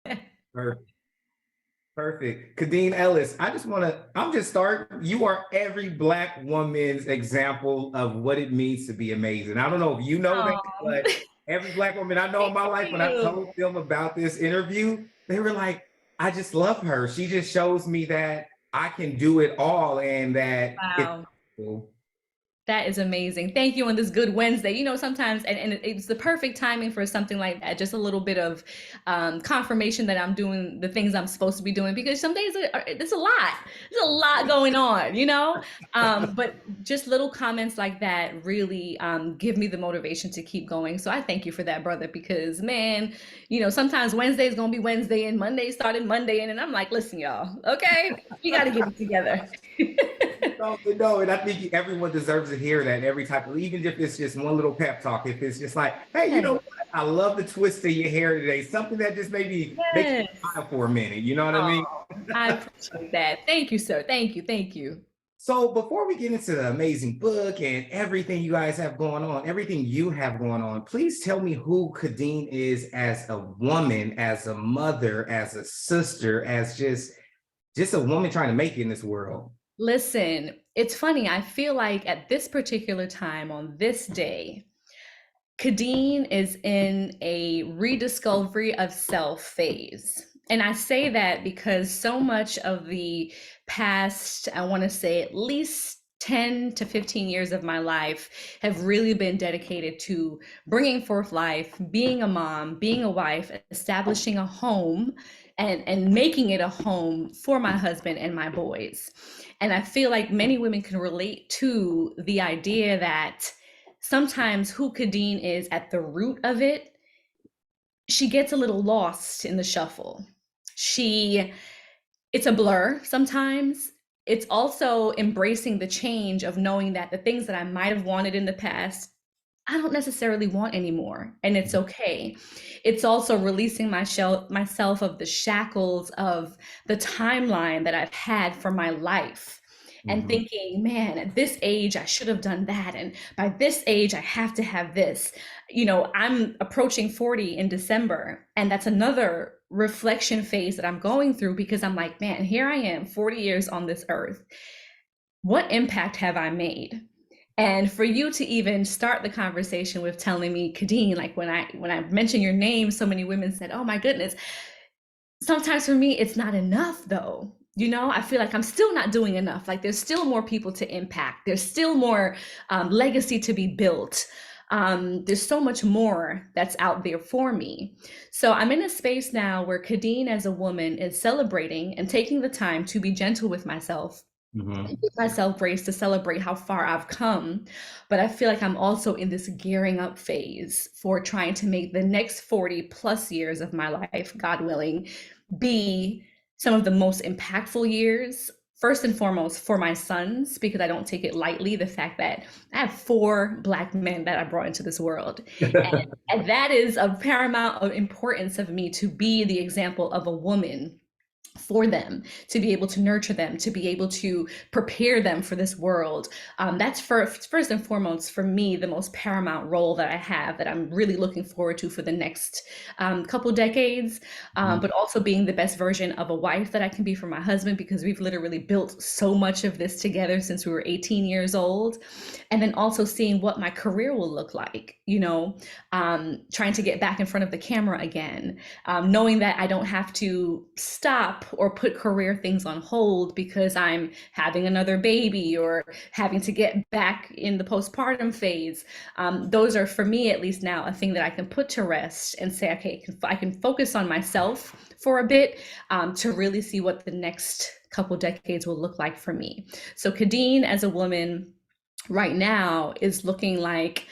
Perfect. Perfect. Khadeen Ellis, I'm just starting. You are every Black woman's example of what it means to be amazing. I don't know if you know that, Oh, but every Black woman I know in thank my life, when I you. told them about this interview, they were like, I just love her. She just shows me that I can do it all and that it's Wow. possible. That is amazing. Thank you on this good Wednesday. You know, sometimes, and it's the perfect timing for something like that. Just a little bit of confirmation that I'm doing the things I'm supposed to be doing because some days there's a lot. There's a lot going on, you know? But just little comments like that really give me the motivation to keep going. So I thank you for that, brother, because man, you know, sometimes Wednesday is going to be Wednesday and Monday started Monday. And I'm like, listen, y'all, okay, we got to get it together. No, and I think everyone deserves to hear that every type of, even if it's just one little pep talk, if it's just like, hey, you know Yes. what? I love the twist of your hair today. Something that just maybe makes you Yes. smile for a minute. You know what I mean? Oh, I appreciate that. Thank you, sir. Thank you. Thank you. So before we get into the amazing book and everything you guys have going on, everything you have going on, please tell me who Khadeen is as a woman, as a mother, as a sister, as just a woman trying to make it in this world. Listen, it's funny. I feel like at this particular time on this day, Khadeen is in a rediscovery of self phase. And I say that because so much of the past, I want to say at least 10 to 15 years of my life have really been dedicated to bringing forth life, being a mom, being a wife, establishing a home, and making it a home for my husband and my boys. And I feel like many women can relate to the idea that sometimes who Khadeen is at the root of it, she gets a little lost in the shuffle. She, it's a blur sometimes. It's also embracing the change of knowing that the things that I might have wanted in the past, I don't necessarily want anymore, and it's okay. It's also releasing myself of the shackles of the timeline that I've had for my life and Mhm. thinking, man, at this age, I should have done that. And by this age, I have to have this. You know, I'm approaching 40 in December, and that's another reflection phase that I'm going through because I'm like, man, here I am, 40 years on this earth. What impact have I made? And for you to even start the conversation with telling me, Khadeen, like when I mentioned your name, so many women said, "Oh my goodness." Sometimes for me, it's not enough though. You know, I feel like I'm still not doing enough. Like there's still more people to impact. There's still more legacy to be built. There's so much more that's out there for me. So I'm in a space now where Khadeen, as a woman, is celebrating and taking the time to be gentle with myself Mhm. give myself grace to celebrate how far I've come. But I feel like I'm also in this gearing up phase for trying to make the next 40 plus years of my life, God willing, be some of the most impactful years. First and foremost, for my sons, because I don't take it lightly the fact that I have four Black men that I brought into this world. And that is of paramount of importance of me to be the example of a woman for them, to be able to nurture them, to be able to prepare them for this world. That's first and foremost for me the most paramount role that I have that I'm really looking forward to for the next couple decades. Mhm. But also being the best version of a wife that I can be for my husband because we've literally built so much of this together since we were 18 years old. And then also seeing what my career will look like, you know, trying to get back in front of the camera again, knowing that I don't have to stop or put career things on hold because I'm having another baby or having to get back in the postpartum phase. Those are, for me at least now, a thing that I can put to rest and say, okay, I can focus on myself for a bit to really see what the next couple decades will look like for me. So, Khadeen, as a woman, right now is looking like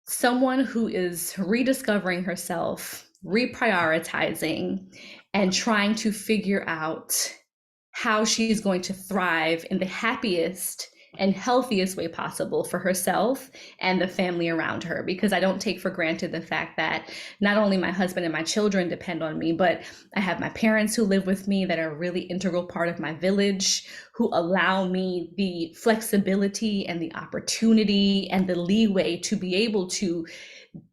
someone who is rediscovering herself, reprioritizing, and trying to figure out how she's going to thrive in the happiest and healthiest way possible for herself and the family around her. Because I don't take for granted the fact that not only my husband and my children depend on me, but I have my parents who live with me that are a really integral part of my village, who allow me the flexibility and the opportunity and the leeway to be able to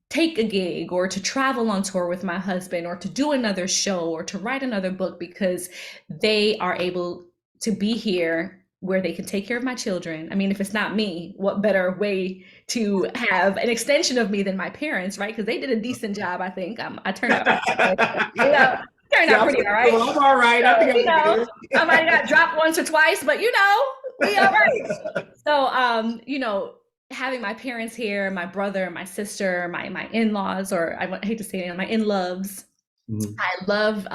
take a gig or to travel on tour with my husband or to do another show or to write another book because they are able to be here where they can take care of my children. I mean, if it's not me, what better way to have an extension of me than my parents, right? Because they did a decent job, I think. I turned out, you know, turned out Yeah, I'm pretty all right. cool. I'm all right. So, I think you I'm know, good. I might have got dropped once or twice, but we all right. So, having my parents here, my brother, my sister, my in-laws, or I hate to say it, my in-loves, Mhm. I love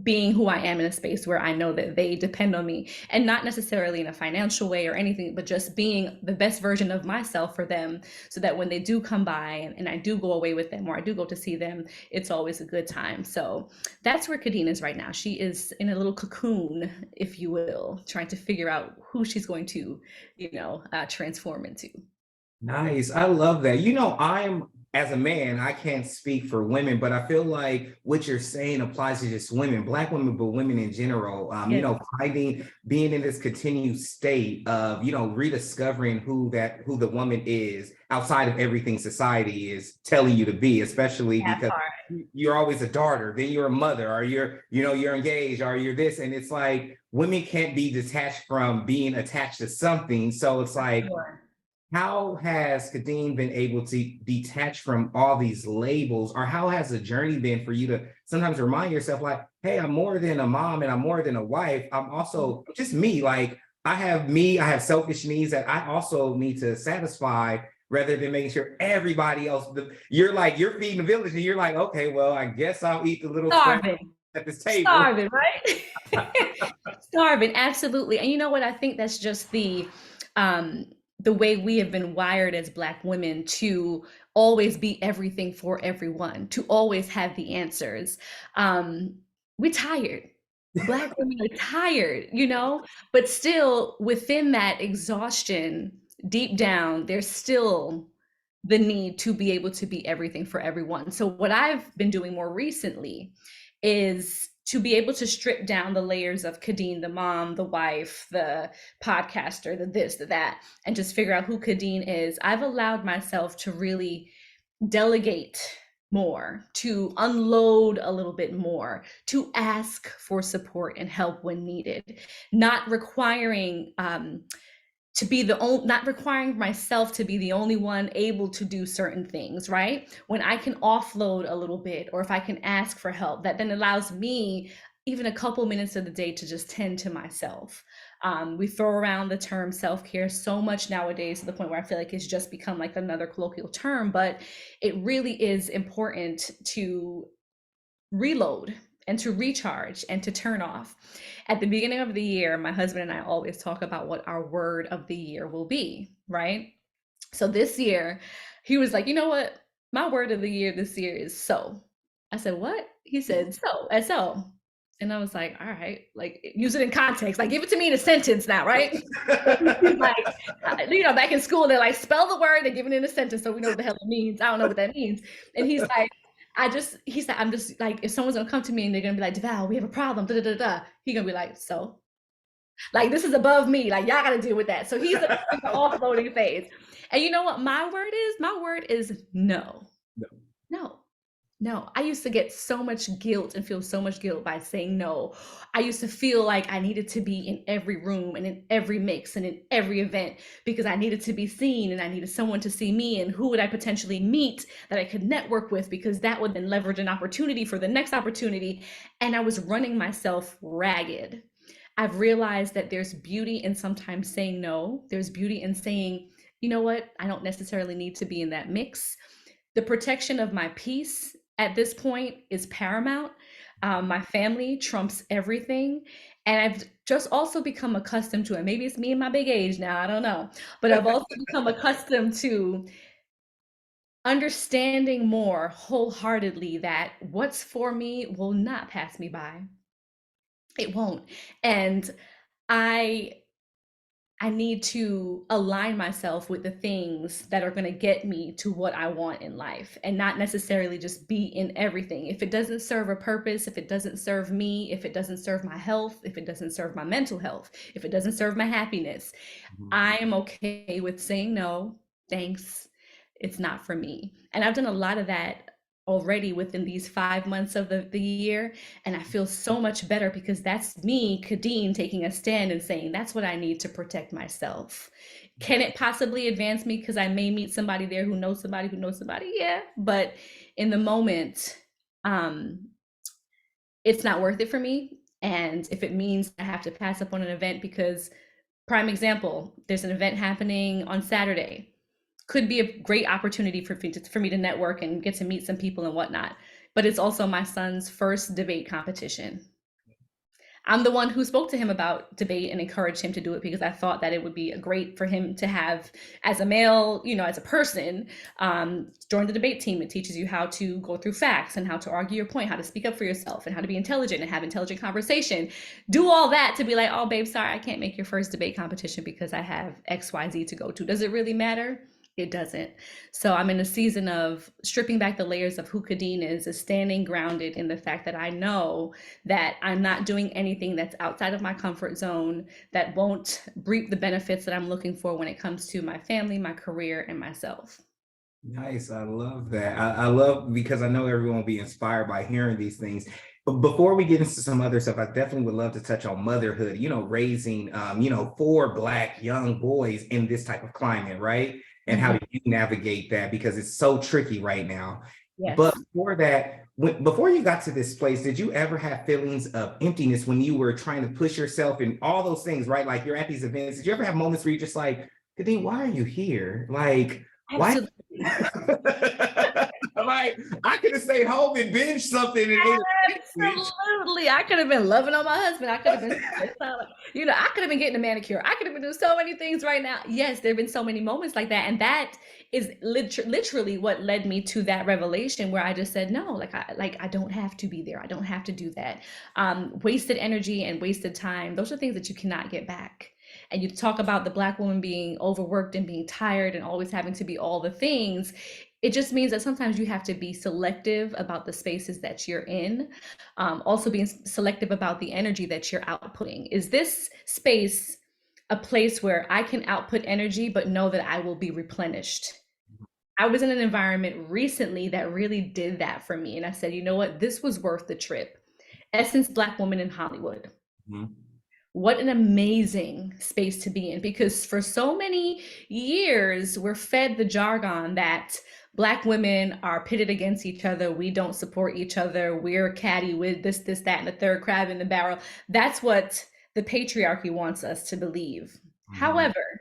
being who I am in a space where I know that they depend on me, and not necessarily in a financial way or anything, but just being the best version of myself for them, so that when they do come by and I do go away with them or I do go to see them, it's always a good time. So that's where Khadeen is right now. She is in a little cocoon, if you will, trying to figure out who she's going to, transform into. Nice. I love that. I'm as a man, I can't speak for women, but I feel like what you're saying applies to just women, Black women, but women in general. Yes, Finding being in this continued state of, rediscovering who the woman is outside of everything society is telling you to be, especially that because part. you're always a daughter, then you're a mother, or you're engaged, or you're this. And it's like women can't be detached from being attached to something. So it's like, Sure. how has Khadeen been able to detach from all these labels, or how has the journey been for you to sometimes remind yourself, like, hey, I'm more than a mom and I'm more than a wife. I'm also just me. Like, I have selfish needs that I also need to satisfy rather than making sure everybody else, you're feeding the village and you're like, okay, well, I guess I'll eat the little scrap Starving. at this table. Starving, right? Starving, absolutely. And you know what? I think that's just the way we have been wired as Black women to always be everything for everyone, to always have the answers. Um, we're tired. Black women are tired, but still within that exhaustion, deep down, there's still the need to be able to be everything for everyone. So what I've been doing more recently is to be able to strip down the layers of Khadeen, the mom, the wife, the podcaster, the this, the that, and just figure out who Khadeen is. I've allowed myself to really delegate more, to unload a little bit more, to ask for support and help when needed, not requiring to be the only, not requiring myself to be the only one able to do certain things, right? When I can offload a little bit, or if I can ask for help, that then allows me even a couple minutes of the day to just tend to myself. We throw around the term self-care so much nowadays to the point where I feel like it's just become like another colloquial term, but it really is important to reload and to recharge and to turn off. At the beginning of the year, my husband and I always talk about what our word of the year will be, right? So this year, he was like, you know what? My word of the year this year is so. I said, what? He said, so, SO. And I was like, all right, like use it in context, like give it to me in a sentence now, right? He's like, back in school, they're like, spell the word, they give it in a sentence so we know what the hell it means. I don't know what that means. And he's like, he said, I'm just like, if someone's gonna come to me and they're gonna be like, Deval, we have a problem, da da da da, he gonna be like, so? Like, this is above me. Like, y'all gotta deal with that. So he's in the offloading phase. And you know what my word is? My word is no. No. No, I used to get so much guilt and feel so much guilt by saying no. I used to feel like I needed to be in every room and in every mix and in every event because I needed to be seen and I needed someone to see me, and who would I potentially meet that I could network with, because that would then leverage an opportunity for the next opportunity. And I was running myself ragged. I've realized that there's beauty in sometimes saying no. There's beauty in saying, you know what, I don't necessarily need to be in that mix. The protection of my peace at this point is paramount. My family trumps everything. And I've just also become accustomed to it. Maybe it's me and my big age now, I don't know. But I've also become accustomed to understanding more wholeheartedly that what's for me will not pass me by. It won't. And I I need to align myself with the things that are going to get me to what I want in life, and not necessarily just be in everything. If it doesn't serve a purpose, if it doesn't serve me, if it doesn't serve my health, if it doesn't serve my mental health, if it doesn't serve my happiness, Mhm. I am okay with saying no, thanks. it's not for me. And I've done a lot of that already within these 5 months of the year. And I feel so much better because that's me, Khadeen, taking a stand and saying, that's what I need to protect myself. Can it possibly advance me because I may meet somebody there who knows somebody who knows somebody? Yeah. But in the moment, um, it's not worth it for me. And if it means I have to pass up on an event because, prime example, there's an event happening on Saturday, could be a great opportunity for me to network and get to meet some people and whatnot. But it's also my son's first debate competition. I'm the one who spoke to him about debate and encouraged him to do it because I thought that it would be great for him to have as a male, as a person, join the debate team. It teaches you how to go through facts and how to argue your point, how to speak up for yourself and how to be intelligent and have intelligent conversation. Do all that to be like, oh, babe, sorry, I can't make your first debate competition because I have XYZ to go to. Does it really matter? It doesn't. So I'm in a season of stripping back the layers of who Khadeen is standing grounded in the fact that I know that I'm not doing anything that's outside of my comfort zone, that won't reap the benefits that I'm looking for when it comes to my family, my career, and myself. Nice. I love that. I love because I know everyone will be inspired by hearing these things. But before we get into some other stuff, I definitely would love to touch on motherhood, raising, four Black young boys in this type of climate, right? And how Mhm. do you navigate that? Because it's so tricky right now. But Yes. before that, before you got to this place, did you ever have feelings of emptiness when you were trying to push yourself and all those things, right? Like you're at these events. Did you ever have moments where you're just like, Kadeen, why are you here? Like, why? Absolutely. Like, I could have stayed home and binged something and ate a sandwich. Absolutely. I could have been loving on my husband. I could have been, I could have been getting a manicure. I could have been doing so many things right now. Yes, there have been so many moments like that. And that is literally what led me to that revelation where I just said, no, I don't have to be there. I don't have to do that. Wasted energy and wasted time. Those are things that you cannot get back. And you talk about the Black woman being overworked and being tired and always having to be all the things. It just means that sometimes you have to be selective about the spaces that you're in. Also being selective about the energy that you're outputting. Is this space a place where I can output energy but know that I will be replenished? I was in an environment recently that really did that for me, and I said, you know what, this was worth the trip. Essence Black Woman in Hollywood. Mhm. What an amazing space to be in, because for so many years we're fed the jargon that Black women are pitted against each other, we don't support each other, we're catty with this, that, and the third, crab in the barrel. That's what the patriarchy wants us to believe. Mhm. However,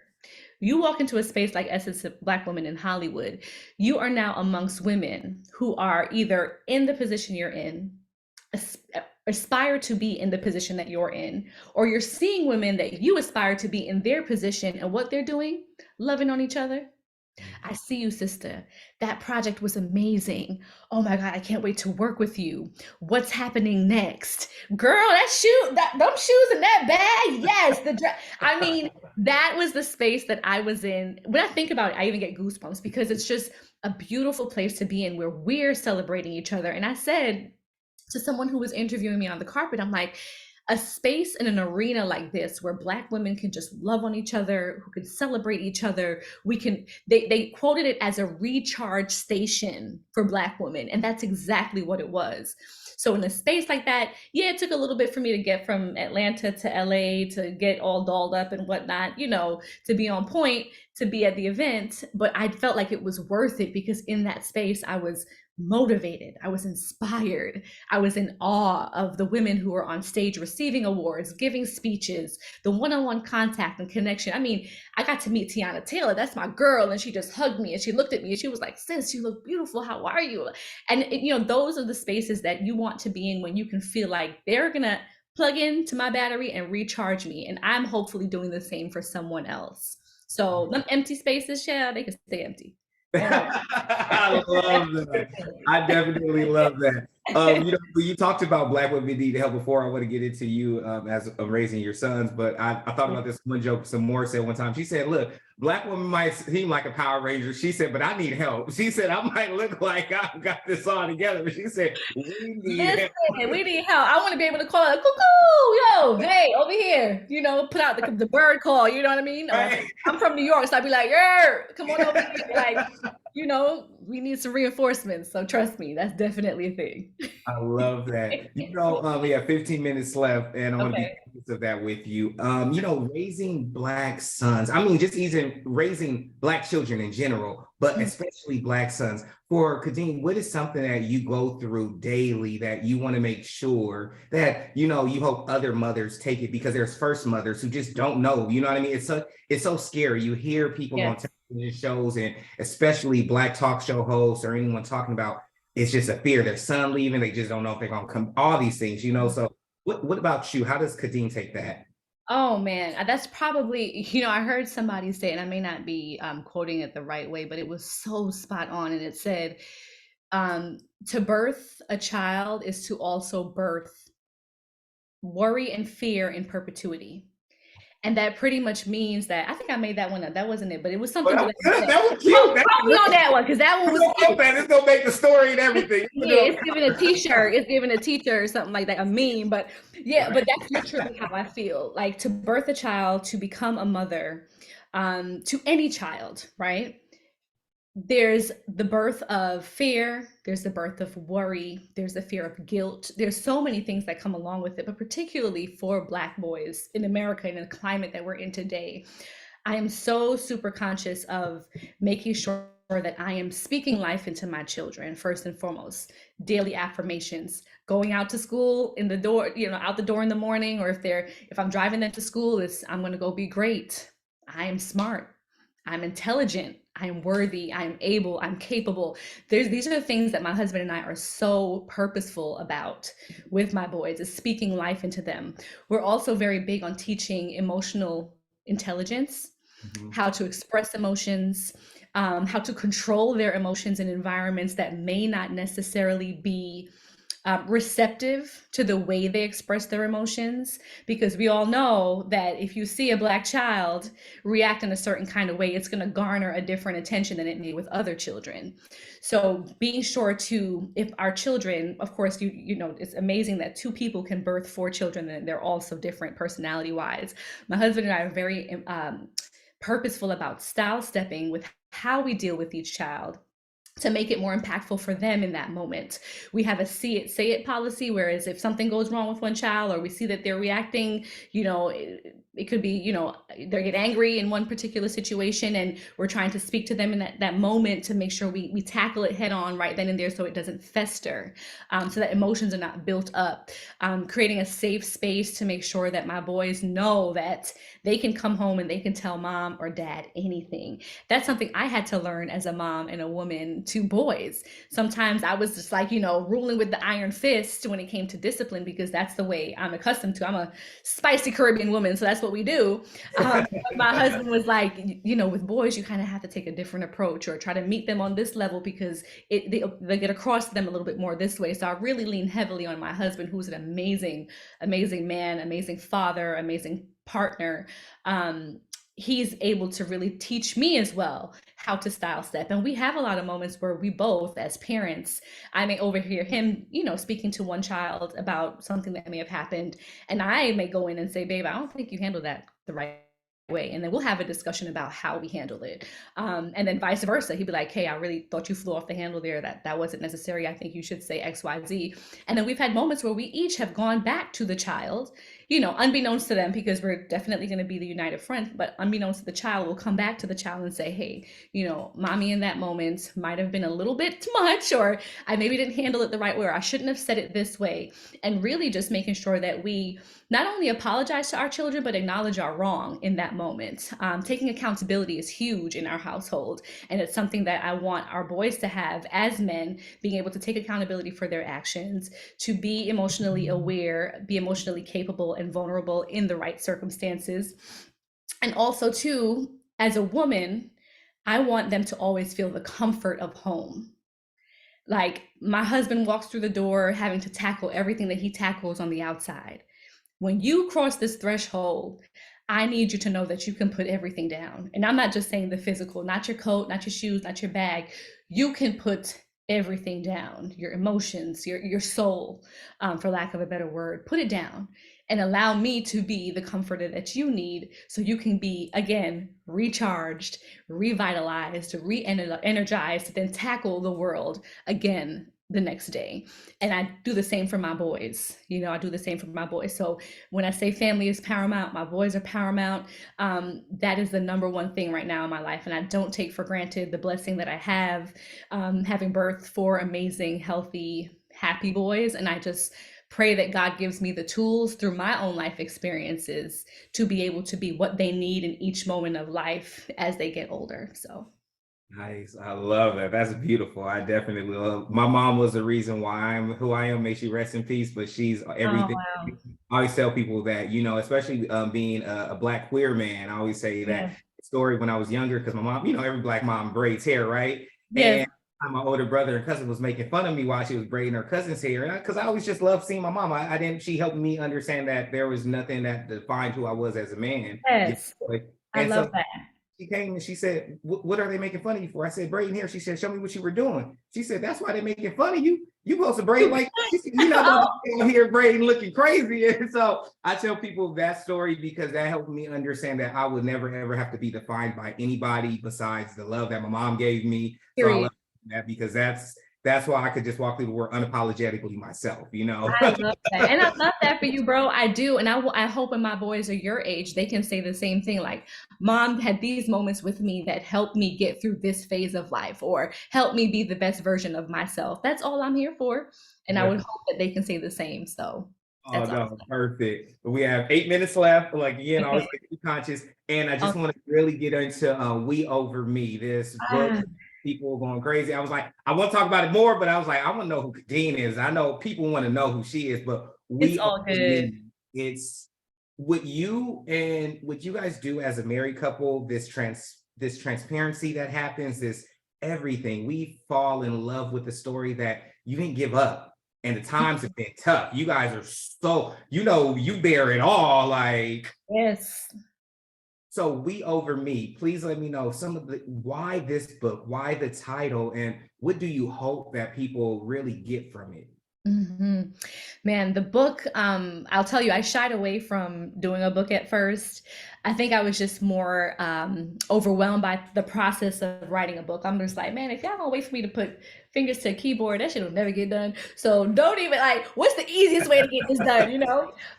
you walk into a space like Essence Black Women in Hollywood, you are now amongst women who are either in the position you're in, aspire to be in the position that you're in, or you're seeing women that you aspire to be in their position, and what they're doing, loving on each other. I see you, sister. That project was amazing. Oh my God, I can't wait to work with you. What's happening next? Girl, them shoes in that bag. Yes, I mean, that was the space that I was in. When I think about it, I even get goosebumps because it's just a beautiful place to be in where we're celebrating each other. And I said to someone who was interviewing me on the carpet, I'm like, a space in an arena like this where Black women can just love on each other, who can celebrate each other, they quoted it as a recharge station for Black women, and that's exactly what it was. So in a space like that, yeah, it took a little bit for me to get from Atlanta to LA to get all dolled up and whatnot, to be on point, to be at the event. But I felt like it was worth it because in that space I was motivated, I was inspired, I was in awe of the women who were on stage receiving awards, giving speeches, the one-on-one contact and connection. I mean, I got to meet Tiana Taylor. That's my girl. And she just hugged me and she looked at me and she was like, sis, you look beautiful. How are you? And, those are the spaces that you want to be in when you can feel like they're going to plug into my battery and recharge me. And I'm hopefully doing the same for someone else. So them empty spaces, yeah, they can stay empty. I love that. I definitely love that. When you talked about Black women need help before, I want to get into you as raising your sons, but I thought about this one joke some more said one time. She said, look, Black women might seem like a Power Ranger. She said, but I need help. She said, I might look like I've got this all together. But she said, we need Listen, help. we need help. I want to be able to call it cuckoo, yo, hey, over here. Put out the bird call. You know what I mean? Or Right? I'm from New York, so I'd be like, yeah, come on over here. Like, we need some reinforcements. So trust me, that's definitely a thing. I love that. We have 15 minutes left, and I want to be Okay. conscious of that with you. Raising Black sons, I mean, just even raising Black children in general, but especially Black sons. For Khadeen, what is something that you go through daily that you want to make sure that, you hope other mothers take it, because there's first mothers who just don't know, you know what I mean? It's so scary. You hear people on Yes. television shows, and especially Black talk show hosts or anyone talking about, it's just a fear. Their son leaving, they just don't know if they're gonna come. All these things. So, what about you? How does Khadeen take that? Oh man, that's probably, I heard somebody say, and I may not be quoting it the right way, but it was so spot on. And it said, um, to birth a child is to also birth worry and fear in perpetuity. And that pretty much means that I think I made that one up. That wasn't it, but it was Well, something that to was that good. effect. That was cute. Quote me on that one because that one We was don't know cute. that. It's gonna make the story and everything. Yeah, it's giving a t-shirt. It's giving a teacher or something like that, a meme. But yeah, but Right. that's literally how I feel. Like to birth a child, to become a mother, to any child, right? There's the birth of fear, there's the birth of worry, there's the fear of guilt. There's so many things that come along with it, but particularly for Black boys in America, in the climate that we're in today, I am so super conscious of making sure that I am speaking life into my children first and foremost. Daily affirmations, going out to school in the door, out the door in the morning, or if I'm driving them to school, it's I'm going to go be great. I am smart. I'm intelligent. I'm worthy. I'm able. I'm capable. These are the things that my husband and I are so purposeful about with my boys, is speaking life into them. We're also very big on teaching emotional intelligence, Mhm. how to express emotions, how to control their emotions in environments that may not necessarily be receptive to the way they express their emotions, because we all know that if you see a Black child react in a certain kind of way, it's going to garner a different attention than it may with other children. So being sure to, if our children, of course, it's amazing that two people can birth four children and they're all so different personality wise. My husband and I are very purposeful about style stepping with how we deal with each child to make it more impactful for them in that moment. We have a see it, say it policy, whereas if something goes wrong with one child or we see that they're reacting, it could be, they get angry in one particular situation and we're trying to speak to them in that moment to make sure we tackle it head on right then and there so it doesn't fester, so that emotions are not built up. Creating a safe space to make sure that my boys know that they can come home and they can tell mom or dad anything. That's something I had to learn as a mom and a woman to boys. Sometimes I was just like, ruling with the iron fist when it came to discipline because that's the way I'm accustomed to. I'm a spicy Caribbean woman, so that's what we do. But my husband was like, with boys, you kind of have to take a different approach or try to meet them on this level because they get across to them a little bit more this way. So I really lean heavily on my husband, who's an amazing, amazing man, amazing father, amazing partner. um, he's able to really teach me as well how to style step. And we have a lot of moments where we both, as parents, I may overhear him, speaking to one child about something that may have happened. And I may go in and say, babe, I don't think you handled that the right way. And then we'll have a discussion about how we handle it. And then vice versa. He'd be like, hey, I really thought you flew off the handle there. That wasn't necessary. I think you should say X, Y, Z. And then we've had moments where we each have gone back to the child, unbeknownst to them, because we're definitely going to be the united front, but unbeknownst to the child, we'll come back to the child and say, hey, mommy in that moment might have been a little bit too much, or I maybe didn't handle it the right way, or I shouldn't have said it this way. And really just making sure that we not only apologize to our children, but acknowledge our wrong in that moment. Taking accountability is huge in our household. And it's something that I want our boys to have as men, being able to take accountability for their actions, to be emotionally aware, be emotionally capable and vulnerable in the right circumstances. And also, too, as a woman, I want them to always feel the comfort of home. Like my husband walks through the door having to tackle everything that he tackles on the outside. When you cross this threshold, I need you to know that you can put everything down. And I'm not just saying the physical, not your coat, not your shoes, not your bag. You can put everything down, your emotions, your soul, for lack of a better word, put it down and allow me to be the comforter that you need so you can be, again, recharged, revitalized, re-energized to then tackle the world again the next day. And I do the same for my boys. I do the same for my boys. So when I say family is paramount, my boys are paramount. That is the number one thing right now in my life. And I don't take for granted the blessing that I have, having birthed four amazing, healthy, happy boys. And I just pray that God gives me the tools through my own life experiences to be able to be what they need in each moment of life as they get older. So, Nice. I love that. That's beautiful. I definitely love. My mom was the reason why I'm who I am. May she rest in peace. But she's oh, everything. wow. I always tell people that, especially being a Black queer man, I always say that Yeah. story when I was younger, because my mom, every Black mom braids hair, right? Yes. And my older brother and cousin was making fun of me while she was braiding her cousin's hair. And because I always just loved seeing my mom. I didn't, she helped me understand that there was nothing that defined who I was as a man. Yes. I And so love that. she came and she said, "What are they making fun of you for?" I said, "Braiding hair." She said, "Show me what you were doing." She said, "That's why they're making fun of you. You supposed to braid like that." She said, "You're not supposed to be out here braiding looking crazy." And so I tell people that story because that helped me understand that I would never ever have to be defined by anybody besides the love that my mom gave me. So I Period. love that because that's why I could just walk through the world unapologetically myself. I love that. And I love that for you, bro. I do. And I hope when my boys are your age, they can say the same thing. Like, mom had these moments with me that helped me get through this phase of life or help me be the best version of myself. That's all I'm here for. And I would hope that they can say the same. So Oh that's no, awesome. perfect. We have 8 minutes left. Like again, I always Okay. like to be conscious, and I just Okay. want to really get into "We Over Me." This book, Ah, people are going crazy. I was like, I want to talk about it more, but I was like, I want to know who Khadeen is. I know people want to know who she is, but it's "We all Over good. Me." It's what you guys do as a married couple. This transparency that happens. This everything. We fall in love with the story that you didn't give up and the times have been tough. You guys are so, you bear it all. Like, Yes. so "We Over Me." Please let me know some of the why this book, why the title, and what do you hope that people really get from it? hmm Man, the book, I'll tell you, I shied away from doing a book at first. I think I was just more overwhelmed by the process of writing a book. I'm just like, man, if y'all gonna wait for me to put fingers to a keyboard, that shit will never get done. So don't even like, what's the easiest way to get this done?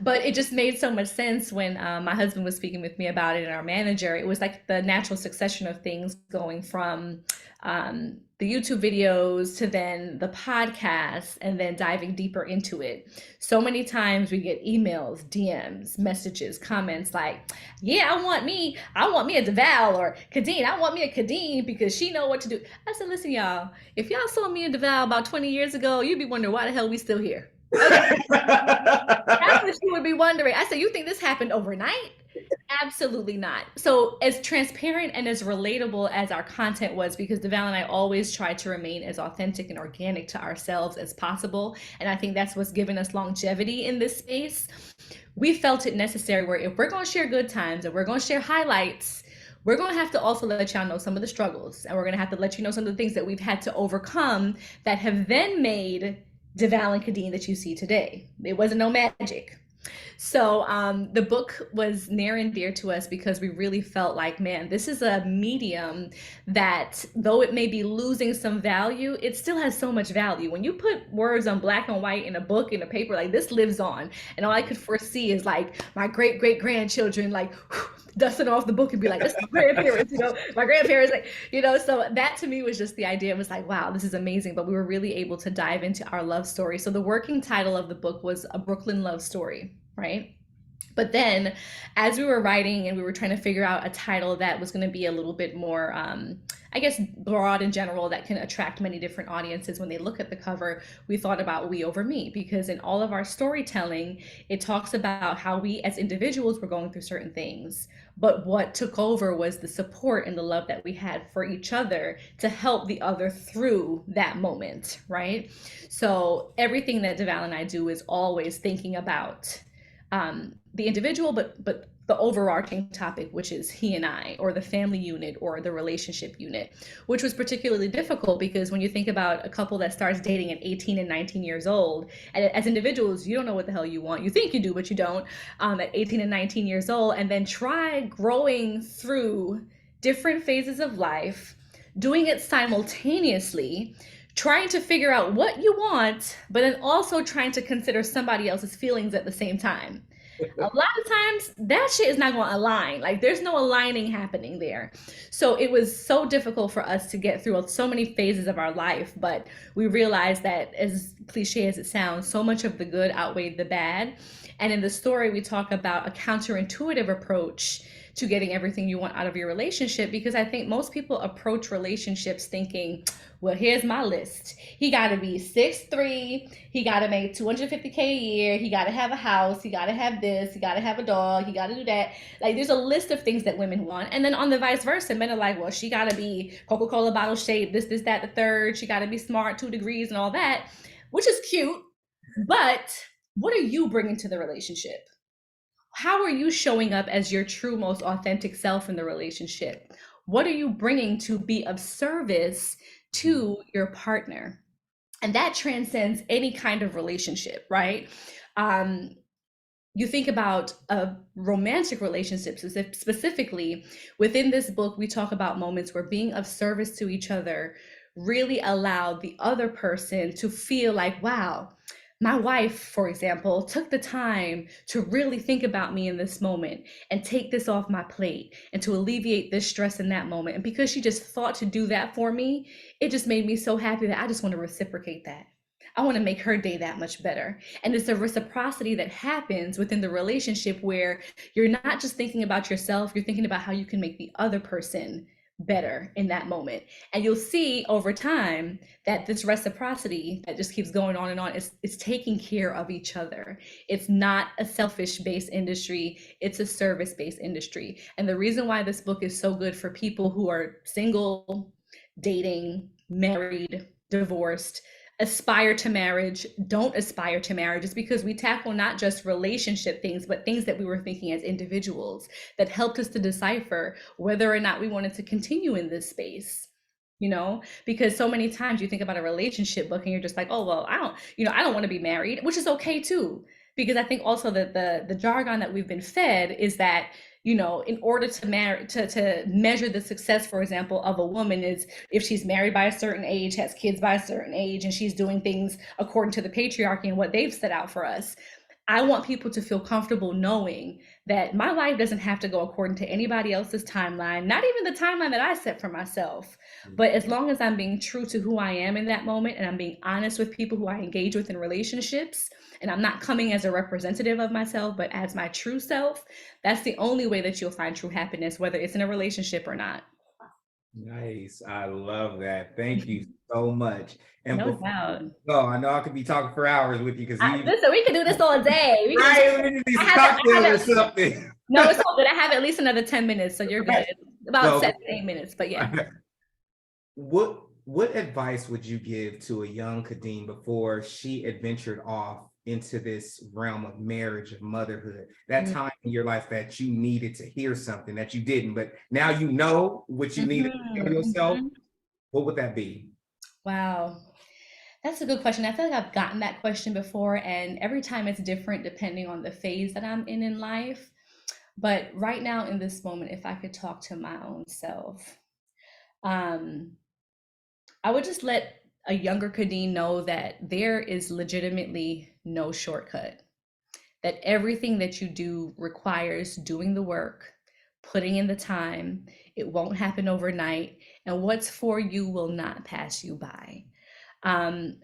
But it just made so much sense when my husband was speaking with me about it and our manager. It was like the natural succession of things going from the YouTube videos to then the podcast and then diving deeper into it. So many times we get emails, DMs, messages, comments like, "Yeah, I want me a Deval," or "Khadeen, I want me a Khadeen because she know what to do." I said, "Listen, y'all, if y'all saw me and Deval about 20 years ago, you'd be wondering why the hell we still here." Okay, that's what you would be wondering. I said, "You think this happened overnight?" Absolutely not. So, as transparent and as relatable as our content was, because Deval and I always try to remain as authentic and organic to ourselves as possible. And I think that's what's given us longevity in this space. We felt it necessary where if we're going to share good times and we're going to share highlights, we're going to have to also let y'all know some of the struggles. And we're going to have to let you know some of the things that we've had to overcome that have then made Deval and Khadeen that you see today. It wasn't no magic. So the book was near and dear to us because we really felt like, man, this is a medium that, though it may be losing some value, it still has so much value. When you put words on black and white in a book, in a paper, like this lives on. And all I could foresee is like my great great grandchildren, like dusting off the book and be like, "This is my grandparents," my grandparents, like. So that to me was just the idea. It was like, wow, this is amazing. But we were really able to dive into our love story. So the working title of the book was A Brooklyn Love Story, right? But then, as we were writing and we were trying to figure out a title that was going to be a little bit more, I guess, broad in general, that can attract many different audiences when they look at the cover, we thought about "We Over Me," because in all of our storytelling, it talks about how we as individuals were going through certain things. But what took over was the support and the love that we had for each other to help the other through that moment, right? So everything that Deval and I do is always thinking about the individual, but the overarching topic, which is he and I, or the family unit, or the relationship unit, which was particularly difficult because when you think about a couple that starts dating at 18 and 19 years old, and as individuals, you don't know what the hell you want. You think you do, but you don't. At 18 and 19 years old, and then try growing through different phases of life, doing it simultaneously, trying to figure out what you want, but then also trying to consider somebody else's feelings at the same time. A lot of times that shit is not going to align. Like there's no aligning happening there. So it was so difficult for us to get through so many phases of our life, but we realized that, as cliche as it sounds, so much of the good outweighed the bad. And in the story we talk about a counterintuitive approach to getting everything you want out of your relationship, because I think most people approach relationships thinking, well, here's my list. He got to be 6'3", he got to make 250K a year, he got to have a house, he got to have this, he got to have a dog, he got to do that. Like there's a list of things that women want. And then on the vice versa, men are like, well, she got to be Coca-Cola bottle shaped, this, that, the third. She got to be smart, 2 degrees and all that, which is cute. But what are you bringing to the relationship? How are you showing up as your true, most authentic self in the relationship? What are you bringing to be of service to your partner? And that transcends any kind of relationship, right? Um, you think about a romantic relationship specifically. Within this book, we talk about moments where being of service to each other really allowed the other person to feel like, wow, my wife, for example, took the time to really think about me in this moment and take this off my plate and to alleviate this stress in that moment. And because she just thought to do that for me, it just made me so happy that I just want to reciprocate that. I want to make her day that much better. And it's a reciprocity that happens within the relationship where you're not just thinking about yourself, you're thinking about how you can make the other person better in that moment. And you'll see over time that this reciprocity that just keeps going on and on is taking care of each other. It's not a selfish based industry, it's a service based industry. And the reason why this book is so good for people who are single, dating, married, divorced, aspire to marriage, don't aspire to marriage, is because we tackle not just relationship things, but things that we were thinking as individuals that helped us to decipher whether or not we wanted to continue in this space. Because so many times you think about a relationship book and you're just like, oh well, I don't want to be married, which is okay too. Because I think also that the jargon that we've been fed is that, in order to measure the success, for example, of a woman is if she's married by a certain age, has kids by a certain age, and she's doing things according to the patriarchy and what they've set out for us. I want people to feel comfortable knowing that my life doesn't have to go according to anybody else's timeline, not even the timeline that I set for myself. But as long as I'm being true to who I am in that moment and I'm being honest with people who I engage with in relationships, and I'm not coming as a representative of myself, but as my true self, that's the only way that you'll find true happiness, whether it's in a relationship or not. Nice. I love that. Thank you so much. And No before doubt. we go, I know I could be talking for hours with you because you Listen, we can do this all day. We can. right, we need I some have it. I have cocktails or it. something. No, it's all good. I have at least another 10 minutes, so you're good. Right. About So 7, 8 minutes, but yeah. what advice would you give to a young Khadeen before she adventured off into this realm of marriage, of motherhood, that Mhm. time in your life that you needed to hear something that you didn't, but now you know what you needed to tell Mhm. yourself? Mhm. What would that be? Wow. That's a good question. I feel like I've gotten that question before, and every time it's different depending on the phase that I'm in life. But right now, in this moment, if I could talk to my own self, um, I would just let a younger Kadeen know that there is legitimately no shortcut, that everything that you do requires doing the work, putting in the time. It won't happen overnight, and what's for you will not pass you by. um,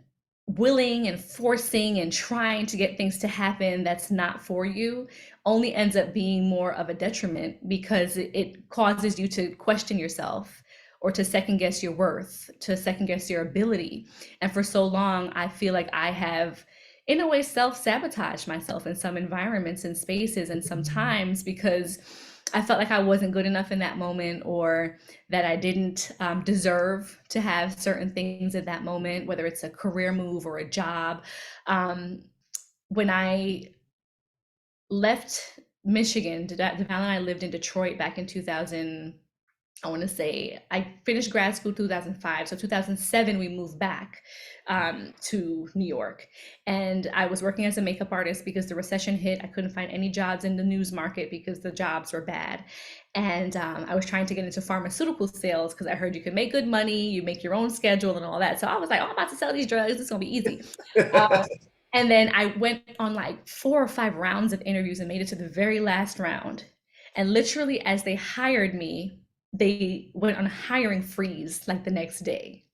Willing and forcing and trying to get things to happen that's not for you only ends up being more of a detriment because it causes you to question yourself or to second guess your worth, to second guess your ability. And for so long, I feel like I have, in a way, self sabotaged myself in some environments and spaces and sometimes because I felt like I wasn't good enough in that moment or that I didn't deserve to have certain things at that moment, whether it's a career move or a job. Um, when I left Michigan. Devon and I lived in Detroit back in 2000. I want to say I finished grad school 2005. So 2007, we moved back to New York. And I was working as a makeup artist because the recession hit. I couldn't find any jobs in the news market because the jobs were bad. And I was trying to get into pharmaceutical sales because I heard you could make good money, you make your own schedule and all that. So I was like, oh, I'm about to sell these drugs. It's going to be easy. Uh, and then I went on like 4 or 5 rounds of interviews and made it to the very last round. And literally, as they hired me, they went on a hiring freeze like the next day.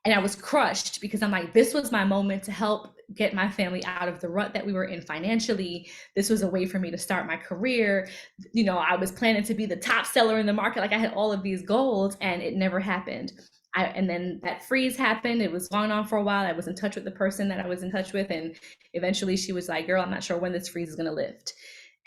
And I was crushed because I'm like, this was my moment to help get my family out of the rut that we were in financially. This was a way for me to start my career. You know, I was planning to be the top seller in the market. Like I had all of these goals and it never happened. And then that freeze happened. It was going on for a while. I was in touch with the person that I was in touch with. And eventually she was like, girl, I'm not sure when this freeze is going to lift.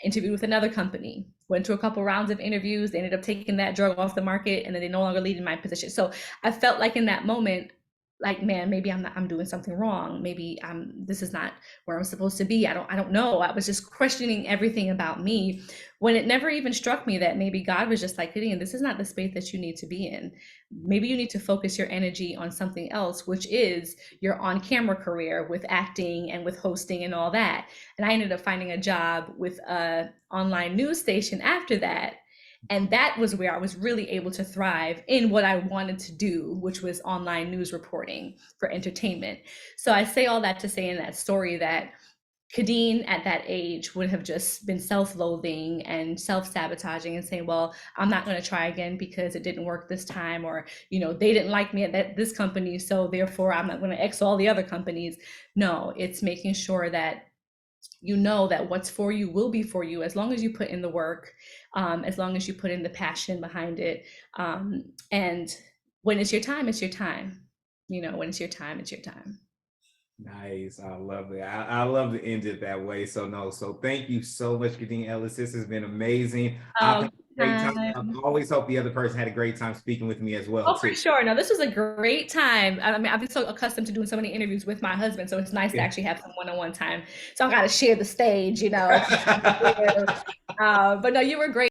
Interviewed with another company, went to a couple rounds of interviews. They ended up taking that drug off the market and then they no longer lead in my position. So I felt like in that moment, like, man, maybe I'm doing something wrong. Maybe this is not where I'm supposed to be. I don't know. I was just questioning everything about me when it never even struck me that maybe God was just like, Khadeen, this is not the space that you need to be in. Maybe you need to focus your energy on something else, which is your on camera career with acting and with hosting and all that. And I ended up finding a job with a online news station after that. And that was where I was really able to thrive in what I wanted to do, which was online news reporting for entertainment. So I say all that to say in that story that Khadeen at that age would have just been self-loathing and self-sabotaging and saying, well, I'm not going to try again because it didn't work this time, or, you know, they didn't like me at this company, so therefore I'm not going to X all the other companies. No, it's making sure that you know that what's for you will be for you as long as you put in the work, as long as you put in the passion behind it. And when it's your time, it's your time. You know, when it's your time, it's your time. Nice. I love it. I love to end it that way. So no, so thank you so much, Khadeen Ellis. This has been amazing. I've Oh, had a great time. I always hope the other person had a great time speaking with me as well, oh, for too. sure. No, this was a great time. I mean, I've been so accustomed to doing so many interviews with my husband, so it's nice to Yeah. actually have some one-on-one time. So I got to share the stage, you know. But no, you were great.